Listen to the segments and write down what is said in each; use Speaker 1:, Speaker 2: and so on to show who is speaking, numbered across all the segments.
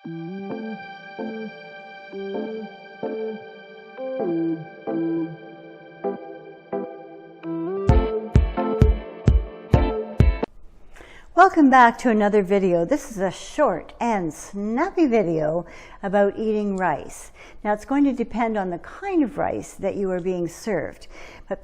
Speaker 1: Welcome back to another video. This is a short and snappy video about eating rice. Now it's going to depend on the kind of rice that you are being served. But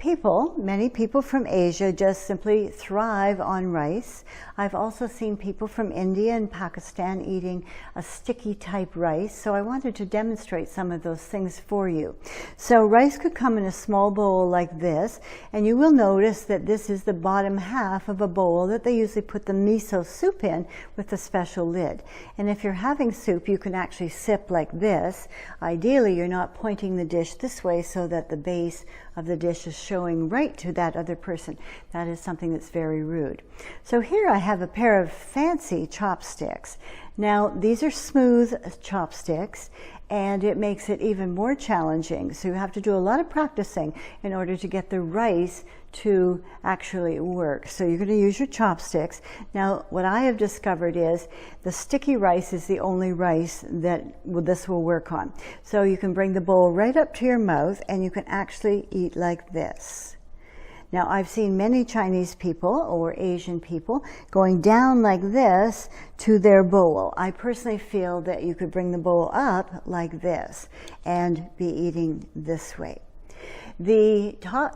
Speaker 1: many people from Asia just simply thrive on rice. I've also seen people from India and Pakistan eating a sticky type rice. So I wanted to demonstrate some of those things for you. So rice could come in a small bowl like this, and you will notice that this is the bottom half of a bowl that they usually put the miso soup in with a special lid. And if you're having soup, you can actually sip like this. Ideally, you're not pointing the dish this way so that the base of the dish is showing right to that other person. That is something that's very rude. So here I have a pair of fancy chopsticks. Now these are smooth chopsticks, and it makes it even more challenging. So you have to do a lot of practicing in order to get the rice to actually work. So you're going to use your chopsticks. Now what I have discovered is the sticky rice is the only rice that this will work on. So you can bring the bowl right up to your mouth and you can actually eat like this. Now I've seen many Chinese people or Asian people going down like this to their bowl. I personally feel that you could bring the bowl up like this and be eating this way. The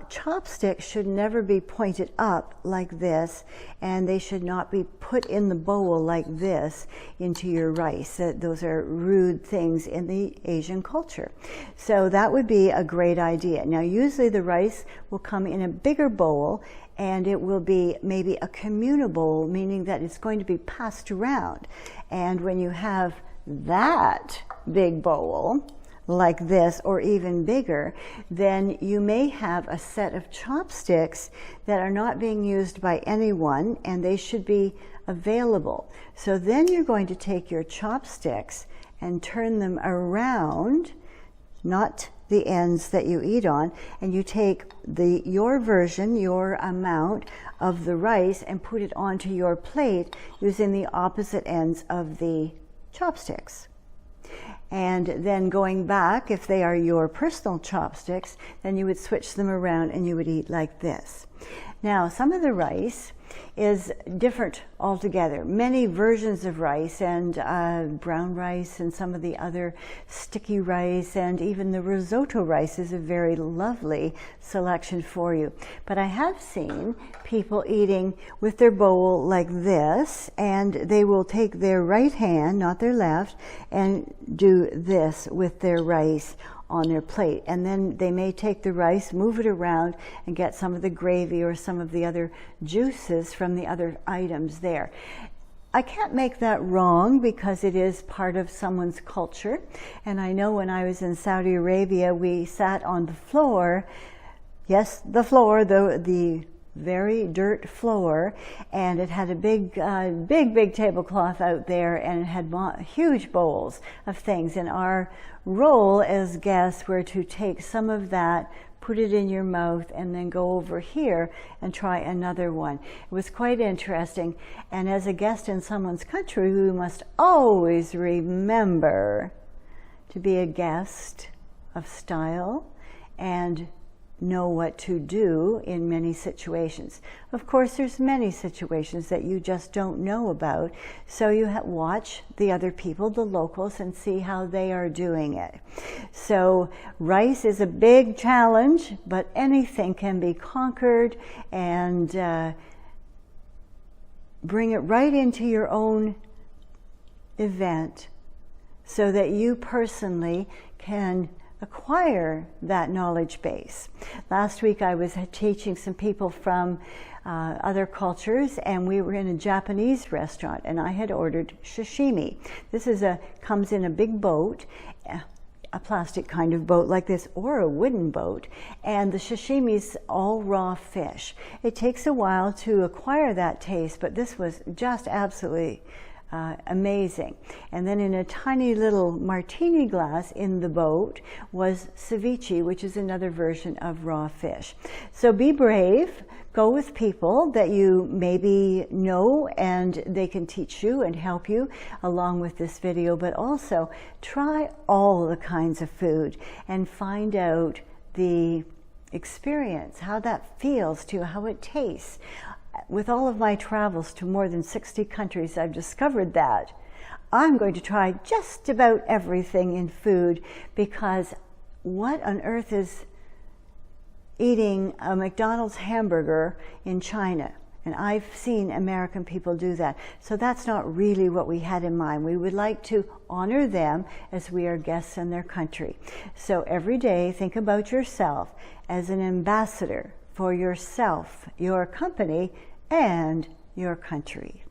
Speaker 1: chopsticks should never be pointed up like this, and they should not be put in the bowl like this into your rice. Those are rude things in the Asian culture. So that would be a great idea. Now usually the rice will come in a bigger bowl, and it will be maybe a communal bowl, meaning that it's going to be passed around. And when you have that big bowl, like this or even bigger, then you may have a set of chopsticks that are not being used by anyone, and they should be available. So then you're going to take your chopsticks and turn them around, not the ends that you eat on, and you take your version, your amount of the rice, and put it onto your plate using the opposite ends of the chopsticks. And then going back, if they are your personal chopsticks, then you would switch them around and you would eat like this. Now, some of the rice is different altogether. Many versions of rice, and brown rice and some of the other sticky rice, and even the risotto rice is a very lovely selection for you. But I have seen people eating with their bowl like this, and they will take their right hand, not their left, and do this with their rice on their plate. And then they may take the rice, move it around, and get some of the gravy or some of the other juices from the other items there. I can't make that wrong because it is part of someone's culture. And I know when I was in Saudi Arabia, we sat on the floor. Yes, the floor, the very dirt floor, and it had a big tablecloth out there, and it had huge bowls of things, and our role as guests were to take some of that, put it in your mouth, and then go over here and try another one. It was quite interesting, and as a guest in someone's country, we must always remember to be a guest of style and know what to do in many situations. Of course, there's many situations that you just don't know about, so you watch the other people, the locals, and see how they are doing it. So rice is a big challenge, but anything can be conquered, and bring it right into your own event so that you personally can acquire that knowledge base. Last week I was teaching some people from other cultures, and we were in a Japanese restaurant, and I had ordered sashimi. This comes in a big boat, a plastic kind of boat like this, or a wooden boat, and the sashimi's all raw fish. It takes a while to acquire that taste, but this was just absolutely amazing. And then in a tiny little martini glass in the boat was ceviche, which is another version of raw fish. So be brave. Go with people that you maybe know and they can teach you and help you along with this video, but also try all the kinds of food and find out the experience, how that feels to you, how it tastes. With all of my travels to more than 60 countries, I've discovered that I'm going to try just about everything in food, because what on earth is eating a McDonald's hamburger in China? And I've seen American people do that. So that's not really what we had in mind. We would like to honor them as we are guests in their country. So every day, think about yourself as an ambassador for yourself, your company, and your country.